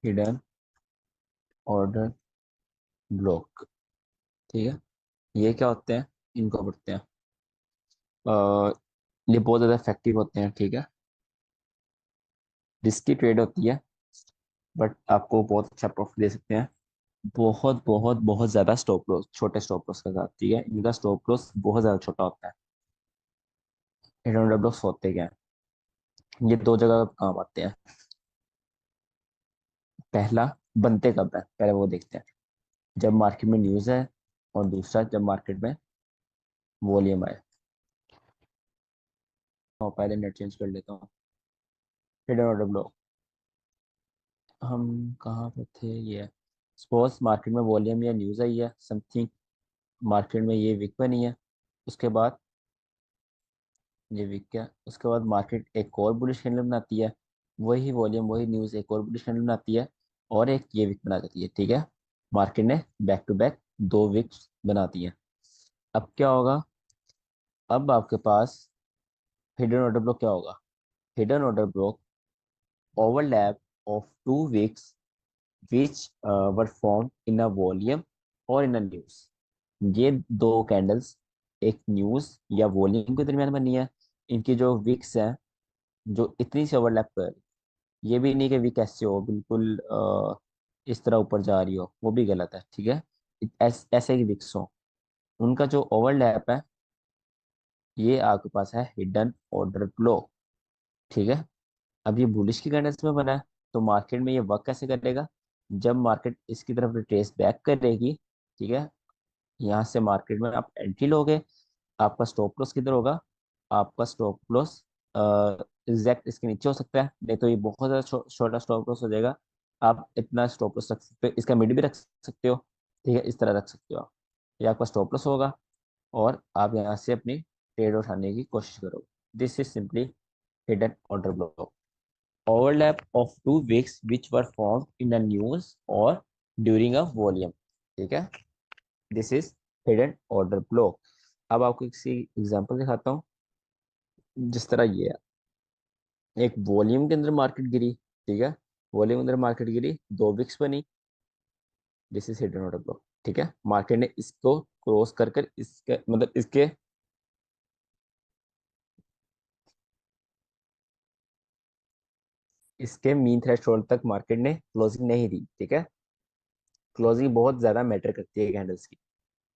Hidden order block. ठीक है, ये क्या होते हैं, इनको पढ़ते हैं। ये बहुत ज़्यादा इफेक्टिव होते हैं। ठीक है, रिस्की ट्रेड होती है बट आपको बहुत अच्छा प्रॉफिट दे सकते हैं। बहुत बहुत बहुत ज़्यादा स्टॉप लॉस, छोटे स्टॉप लॉस के साथ। ठीक है, इनका स्टॉप लॉस बहुत ज़्यादा छोटा होता है। हिडन ऑर्डर ब्लॉक्स होते क्या हैं, ये दो जगह काम आते हैं। पहला, बनते कब है पहले वो देखते हैं, जब मार्केट में न्यूज़ है। और दूसरा, जब मार्केट में वॉल्यूम आए। और पहले नेट चेंज कर लेता हूँ। हिडन ऑर्डर ब्लॉक, हम कहाँ पे थे, ये सपोज मार्केट में वॉल्यूम या न्यूज़ आई है समथिंग, मार्केट में ये वीक बनी है। उसके बाद ये वीक क्या, उसके बाद मार्केट एक और बुलिश कैंडल बनाती है। वही वॉल्यूम वही न्यूज़ एक और बुलिश कैंडल बनाती है। और एक ये वीक बना देती है। ठीक है, मार्केट ने बैक टू बैक दो वीक्स बनाती है। अब क्या होगा, अब आपके पास हिडन ऑर्डर ब्लॉक क्या होगा। Hidden order block, overlap of two weeks which were formed in a volume और इन अ न्यूज। ये दो कैंडल्स एक न्यूज या वॉल्यूम के दरमियान बनी है। इनकी जो विक्स हैं, जो इतनी सी ओवरलैप कर, ये भी नहीं कि विक ऐसे हो बिल्कुल इस तरह ऊपर जा रही हो, वो भी गलत है। ठीक है, ऐसे ही विक्स हो, उनका जो ओवरलैप है, ये आपके पास है हिडन ऑर्डर ब्लॉक। ठीक है, अब ये बुलिश की कैंडल्स में बना है, तो मार्केट में ये वर्क कैसे करेगा, जब मार्केट इसकी तरफ रिट्रेस बैक करेगी। ठीक है, यहाँ से मार्केट में आप एंट्री लोगे, आपका स्टॉप लॉस किधर होगा, आपका स्टॉप लॉस एग्जैक्ट इसके नीचे हो सकता है, नहीं तो ये बहुत ज़्यादा छोटा स्टॉप लॉस हो जाएगा। आप इतना स्टॉप लॉस रख सकते हो, इसका मिड भी रख सकते हो। ठीक है, इस तरह रख सकते हो आप। ये आपका स्टॉप लॉस होगा और आप यहाँ से अपनी ट्रेड उठाने की कोशिश करो। This is simply hidden order block, overlap of two wicks which were formed in a news or during a volume। ठीक है, this is hidden order block. अब आपको किसी एग्जांपल दिखाता हूँ। जिस तरह ये है, एक वॉल्यूम के अंदर मार्केट गिरी। ठीक है, वॉल्यूम के अंदर मार्केट गिरी, दो विक्स बनी। This is hidden order block. ठीक है, मार्केट ने इसको क्रॉस कर कर इसके मतलब इसके मीन थ्रेशोल्ड तक मार्केट ने क्लोजिंग नहीं दी। ठीक है, क्लोजिंग बहुत ज्यादा मैटर करती है कैंडल्स की,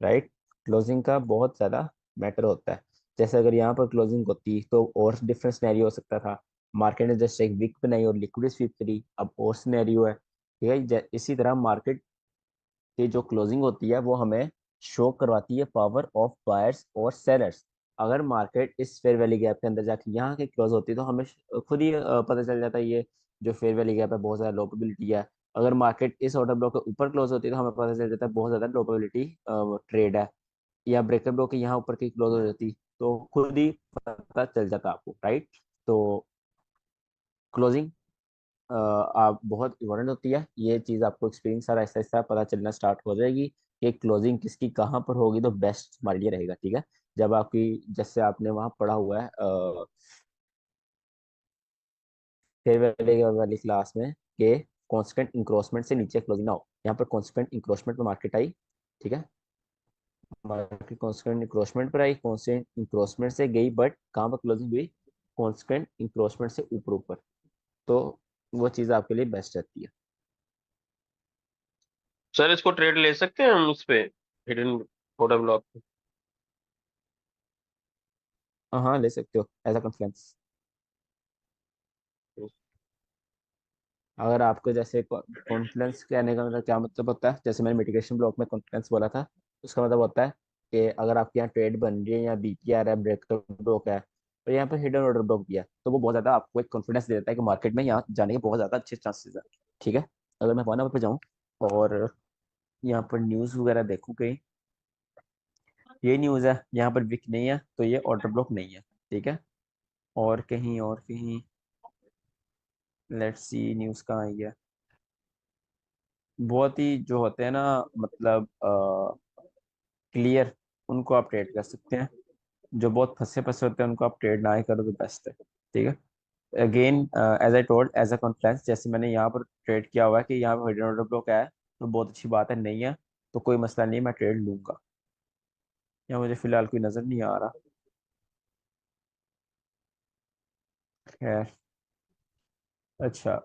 राइट। क्लोजिंग का बहुत ज़्यादा मैटर होता है। जैसे अगर यहाँ पर क्लोजिंग होती तो और डिफरेंट सिनेरियो हो सकता था। मार्केट ने जस्ट एक विक बनाई और लिक्विड स्वीप करी, अब और सिनेरियो है। ठीक है, इसी तरह मार्केट की जो क्लोजिंग होती है वो हमें शो करवाती है पावर ऑफ बायर्स और सेलर्स। अगर मार्केट इस फेयर वैली गैप के अंदर जाके यहाँ की क्लोज होती है तो हमें खुद ही पता चल जाता है ये जो फेयर वैली गैप है बहुत ज़्यादा लो प्रोबेबिलिटी है। अगर मार्केट इस ऑर्डर ब्लॉक के ऊपर क्लोज होती है तो हमें पता चल जाता है बहुत ज़्यादा लो प्रोबेबिलिटी ट्रेड है। या ब्रेकर ब्लॉक के यहाँ ऊपर की क्लोज हो जाती तो खुद ही पता चल जाता आपको, राइट। तो क्लोजिंग आप बहुत इम्पोर्टेंट होती है। ये चीज़ आपको एक्सपीरियंस सारा ऐसा ऐसा पता चलना स्टार्ट हो जाएगी कि क्लोजिंग किसकी कहाँ पर होगी तो बेस्ट हमारे लिए रहेगा। ठीक है, जब आपकी, जैसे आपने वहाँ पढ़ा हुआ है फेयर वाली क्लास में कि कॉन्स्टेंट इंक्रोचमेंट से नीचे क्लोजिंग ना हो, यहाँ पर कॉन्स्टेंट इंक्रोचमेंट पर मार्केट आई। ठीक है, मार्केट कॉन्स्टेंट इंक्रोचमेंट पर आई, कॉन्स्टेंट इंक्रोचमेंट से गई बट कहाँ पर क्लोजिंग हुई, कॉन्स्टेंट इंक्रोचमेंट से ऊपर ऊपर। तो वो चीज़ आपके लिए बेस्ट रहती है। सर इसको ट्रेड ले सकते हैं हम उस पे, हिडन ऑर्डर ब्लॉक पे? हाँ हाँ, ले सकते हो एज अ कॉन्फ्रेंस। अगर आपको जैसे कॉन्फिडेंस कहने का मतलब क्या मतलब होता है, जैसे मैंने मिटिगेशन ब्लॉक में कॉन्फिडेंस बोला था, उसका मतलब होता है कि अगर आपके यहाँ ट्रेड बन रही है या बीपीआर है, ब्रेकर ब्लॉक है, और यहाँ पर हिडन ऑर्डर ब्लॉक भी है, तो वो बहुत ज़्यादा आपको एक कॉन्फिडेंस दे देता है कि मार्केट में यहाँ जाने के बहुत ज़्यादा अच्छे चांसेस है। ठीक है, अगर मैं 1 आवर पर जाऊँ और यहाँ पर न्यूज़ वगैरह देखूँ कहीं, ये न्यूज़ है यहाँ पर विक नहीं है तो ये ऑर्डर ब्लॉक नहीं है। ठीक है, और कहीं लेट्स सी न्यूज़ कहाँ आई है। बहुत ही जो होते हैं ना, मतलब क्लियर, उनको आप ट्रेड कर सकते हैं। जो बहुत फंसे फंसे होते हैं उनको आप ट्रेड ना ही करो तो बेस्ट है। ठीक है, again as I told as a conference, जैसे मैंने यहाँ पर ट्रेड किया हुआ है कि यहाँ पर हिडन ऑर्डर ब्लॉक है, तो बहुत अच्छी बात है, नहीं है तो कोई मसला नहीं, मैं ट्रेड लूंगा। यहाँ मुझे फिलहाल कोई नजर नहीं आ रहा। खैर, अच्छा,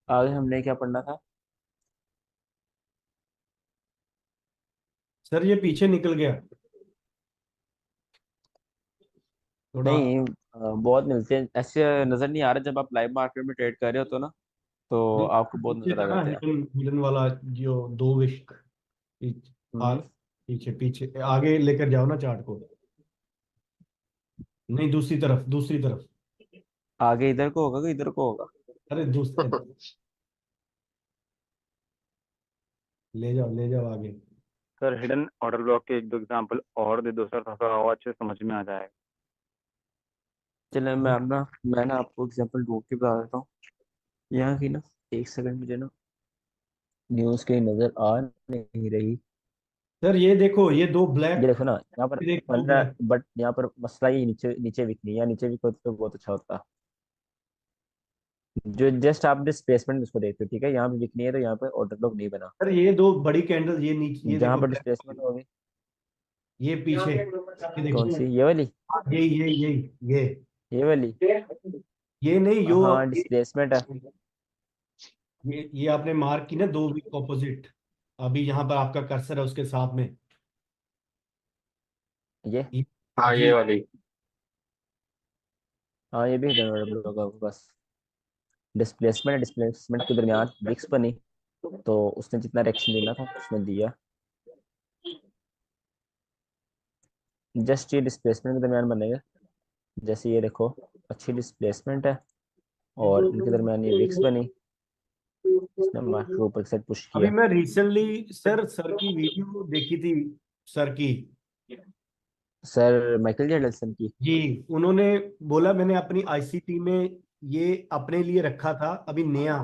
आगे हमने क्या पढ़ना था? सर ये पीछे निकल गया थोड़ा। नहीं, बहुत मिलते हैं ऐसे, नजर नहीं आ रहा जब आप लाइव मार्केट में ट्रेड कर रहे हो तो ना, तो नहीं, आपको बहुत पीछे नजर आ था ना जाते हैं। हिडन, हिडन वाला जो दो विश हम्म। पीछे पीछे आगे लेकर जाओ ना चार्ट को। नहीं, दूसरी तरफ, दूसरी तरफ। आगे इधर को होगा कि इधर को होगा? अरे दूसरे, ले जाओ आगे। सर हिडन ऑर्डर ब्लॉक के एक दो एग्जांपल और दे दो सर, थोड़ा और अच्छे से समझ में आ जाएगा। चले मैं ना आपको एग्जांपल ढूंढ के बता देता हूँ यहाँ की ना। एक सेकंड, मुझे ना न्यूज़ कहीं नजर आ नहीं रही। सर ये देखो, ये दो ये ब्लैक, देखो ना, यहाँ पर फिर एक दो 15, ब्लैक। बट यहाँ पर मसला ये नीचे नीचे विक नहीं है, नीचे विक होती तो बहुत अच्छा होता। जो जस्ट आप डिस्प्लेसमेंट उसको देखते हो, ठीक है, यहाँ पे विक नहीं है तो यहाँ पे ऑर्डर ब्लॉक नहीं बना। सर ये दो बड़ी कैंडल, ये नीचे, ये जहाँ देखो पर black, डिस्प्लेसमेंट होगी। ये पीछे, ये कौन देखो। सी, ये वाली? हाँ, ये ये वाली? ये नहीं जो, हाँ, डिस्प्लेसमेंट है। ये आपने मार्क की ना दो वीक ऑपोजिट, अभी यहाँ पर आपका कर्सर है उसके साथ में। ये, ये हाँ ये ये वाली। हाँ ये भी हिडन ऑर्डर ब्लॉक है बस। डिस्प्लेसमेंट डिस्प्लेसमेंट के दरमियान विक्स बनी, तो उसने जितना रिएक्शन देना था उसने दिया। जस्ट ये डिस्प्लेसमेंट के दरमियान बनेगा। जैसे ये देखो, अच्छी डिस्प्लेसमेंट है और इनके दरमियान ये विक्स बनी, इसने मार्केट को ऊपर की साइड पुश अभी किया। मैं रिसेंटली सर की वीडियो देखी थी, सर की। सर माइकल जेडसन की? जी, उन्होंने बोला मैंने अपनी आईसीटी में ये अपने लिए रखा था अभी नया,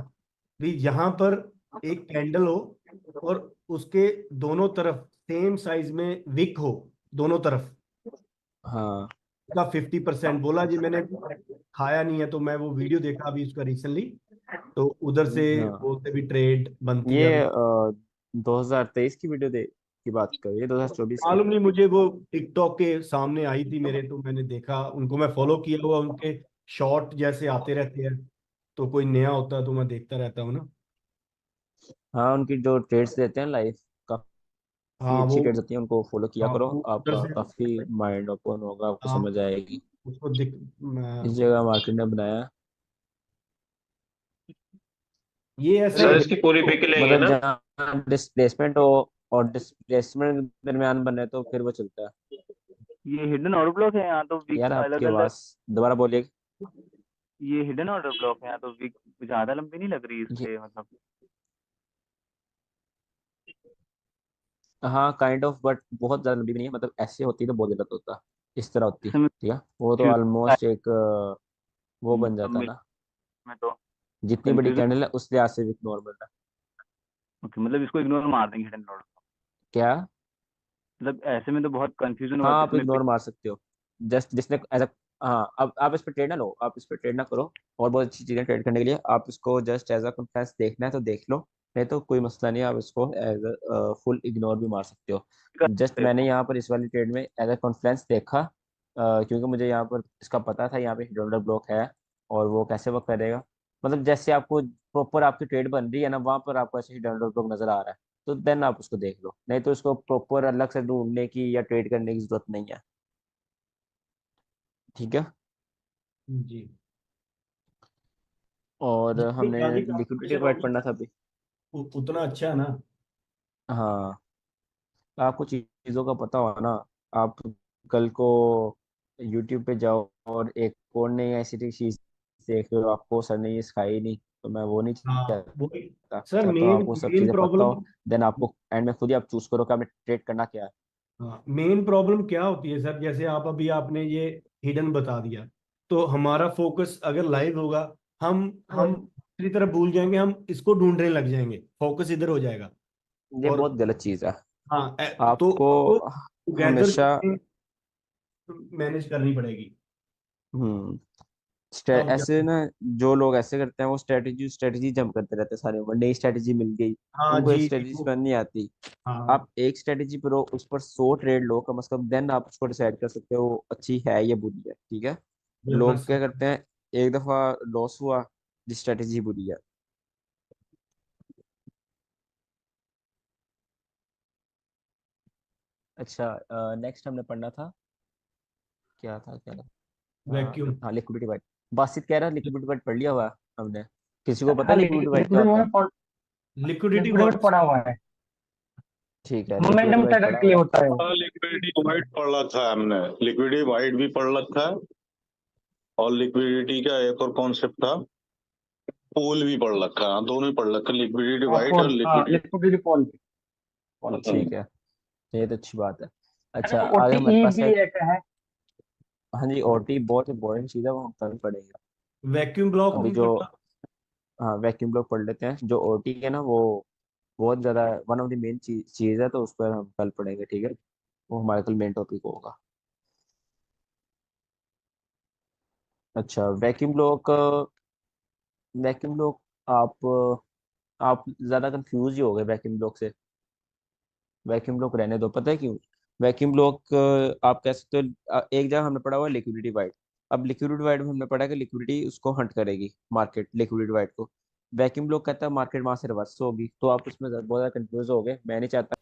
भी यहाँ पर एक कैंडल हो और उसके दोनों तरफ सेम साइज में विक हो, दोनों तरफ हाँ। का 50%। बोला जी मैंने खाया नहीं है, तो मैं वो वीडियो देखा अभी उसका रिसेंटली, तो उधर से हाँ, बोलते भी ट्रेड बनती है ये अभी। 2023 की वीडियो दे की बात कर रही है, 2024 की? मालूम नहीं मुझे, वो टिकटॉक के सामने आई थी मेरे, तो मैंने देखा उनको, मैं फॉलो किया हुआ उनके शॉर्ट जैसे आते रहते हैं, तो कोई नया होता है तो मैं देखता रहता हूँ ना। हाँ, उनकी जो ट्रेड्स देते हैं लाइव, काफी हाँ अच्छी वो, ट्रेड्स होती हैं, उनको फॉलो किया हाँ करो, वो उधर आपका से काफी माइंड ओपन होगा, आपको आप समझ आएगी। उसको दिख इस जगह मार्केट ने बनाया है। ये ऐसे सर है इसकी पूरी तो। पिक लेंगे मतलब ना? जहाँ डिस्प्लेसमेंट हो और डिस्प्लेसमेंट दरमियान बने तो फिर वो चलता है। ये हिडन ऑर्डर ब्लॉक है, यहाँ तो वीक यार अलग आपकी अलग। आवाज दोबारा बोलिए। ये हिडन ऑर्डर ब्लॉक है, यहाँ तो वीक ज्यादा लंबी नहीं लग रही इस ये, पे, मतलब। हाँ काइंड ऑफ, बट बहुत ज्यादा लंबी भी नहीं है, मतलब ऐसे होती तो बहुत गलत होता, इस तरह होती, इसमें ठीक है, वो तो confused ऑलमोस्ट एक वो बन मतलब जाता ना। में तो जितनी बड़ी कंफ्यूजन। कैंडल है उस लिहाज से भी नॉर्मल है। ओके, मतलब इसको इग्नोर मार देंगे हिडन ऑर्डर। क्या? मतलब ऐसे में तो बहुत कंफ्यूजन होगा हाँ, आप कितने इग्नोर मार सकते हो, जस्ट जिसने एज हाँ, अब आप इस पर ट्रेड ना लो, आप इस पर ट्रेड ना करो। और बहुत अच्छी चीज़ें ट्रेड करने के लिए आप इसको जस्ट एज अ कॉन्फ्रेंस देखना है तो देख लो, नहीं तो कोई मसला नहीं है, आप इसको एज अ फुल इग्नोर भी मार सकते हो। कर जस्ट सकते मैंने हो। यहाँ पर इस वाली ट्रेड में एज अ कॉन्फ्रेंस देखा, क्योंकि मुझे यहाँ पर इसका पता था यहाँ पे हिडन ब्लॉक है और वो कैसे वर्क करेगा। मतलब जैसे आपको प्रॉपर आपकी ट्रेड बन रही है ना, वहाँ पर आपको ऐसे हिडन ब्लॉक नजर आ रहा है, तो देन आप उसको देख लो, नहीं तो इसको प्रॉपर अलग से ढूंढने की या ट्रेड करने की जरूरत नहीं है। ठीक है। जी, और जितनी हमने ज्यादा लिक्विडिटी कंपटीशन प्रोवाइड होगी करना था अभी। उतना अच्छा है ना। हाँ, आपको चीज़ों का पता होगा ना। आप कल को यूट्यूब पे जाओ और एक और नई ऐसी चीज़ देख रहे हो, आपको सर ने ये सिखाई नहीं, तो मैं वो नहीं हाँ वो, चाहता, सर चाहता हूँ मेन आपको सब मेन चीज़ें पता प्रॉब्लम, हो, देन आपको एंड में खुद ही आप चूज करो कि आपने ट्रेड करना क्या है। हाँ मेन प्रॉब्लम क्या होती है सर, जैसे आप अभी आपने ये हिडन बता दिया, तो हमारा फोकस अगर लाइव होगा, हम दूसरी तरफ भूल जाएंगे, हम इसको ढूंढने लग जाएंगे, फोकस इधर हो जाएगा। ये और बहुत गलत चीज़ है। हाँ तो आपको उसको टुगेदर हमेशा मैनेज करनी पड़ेगी। हम्म अब ऐसे ना, जो लोग ऐसे करते हैं वो स्ट्रेटेजी जंप करते रहते हैं सारे ऊपर, नई स्ट्रेटेजी मिल गई, हाँ उनको एक जी जी स्ट्रेटेजी करनी आती। हाँ आप एक स्ट्रेटेजी पर हो, उस पर 100 ट्रेड लो कम से कम, देन आप उसको डिसाइड कर सकते हो वो अच्छी है या बुरी है, ठीक है। बिल्कुल लोग क्या करते हैं, एक दफा लॉस हुआ, जिस स्ट्रेटेजी बुरी है। अच्छा, नेक्स्ट हमने पढ़ना था, क्या था। वैक्यूम। हाँ, लिक्विडिटी वाइट। बासित कह रहा है लिक्विडिटी वाइट पढ़ लिया हुआ है हमने। किसी को पता हाँ है लिक्विडिटी वाइट क्या लिक्विड होता है? में लिक्विडिटी लिक्विड वॉइस। पड़ा हुआ है, ठीक है, लिक्विडिटी मोमेंटम वाइट ट्रेडर पढ़ा के लिए हुआ है। होता है वो। लिक्विडिटी वाइट पढ़ रखा है हमने, लिक्विडिटी वाइट भी पढ़ रखा है, और लिक्विडिटी का एक और कॉन्सेप्ट था, पूल भी पढ़ रखा है। हाँ, दोनों ही पढ़ रखा है, लिक्विडिटी वाइट और पोल, हाँ लिक्विडिटी। लिक्विडिटी पोल। ठीक है, ये तो अच्छी बात है। अरे अच्छा, वो आगे हमारे OTE पास भी है। एक है। हाँ जी, ओटी बहुत इंपॉर्टेंट चीज़ है, वो हम कल पढ़ेंगे। वैक्यूम ब्लॉक अभी हम जो, पढ़ा। हाँ, वैक्यूम ब्लॉक पढ़ लेते हैं। जो ओटी है ना, वो बहुत ज़्यादा वन ऑफ द मेन चीज़ है, तो उस पर हम कल पढ़ेंगे, ठीक है। वो हमारे कल मेन टॉपिक होगा। अच्छा, वैक्यूम ब्लॉक आप ज़्यादा कंफ्यूज ही हो गए वैक्यूम ब्लॉक से। वैक्यूम ब्लॉक रहने दो, पता है क्यों? वैक्यूम ब्लॉक आप कह सकते हो, एक जगह हमने पढ़ा हुआ लिक्विडिटी वाइड। अब लिक्विडिटी वाइड में हमने पढ़ा कि लिक्विडिटी उसको हंट करेगी, मार्केट लिक्विडिटी वाइड को। वैक्यूम ब्लॉक कहता है मार्केट वहां से रिवर्स होगी, तो आप उसमें बहुत ज़्यादा कंफ्यूज हो गए। मैं नहीं चाहता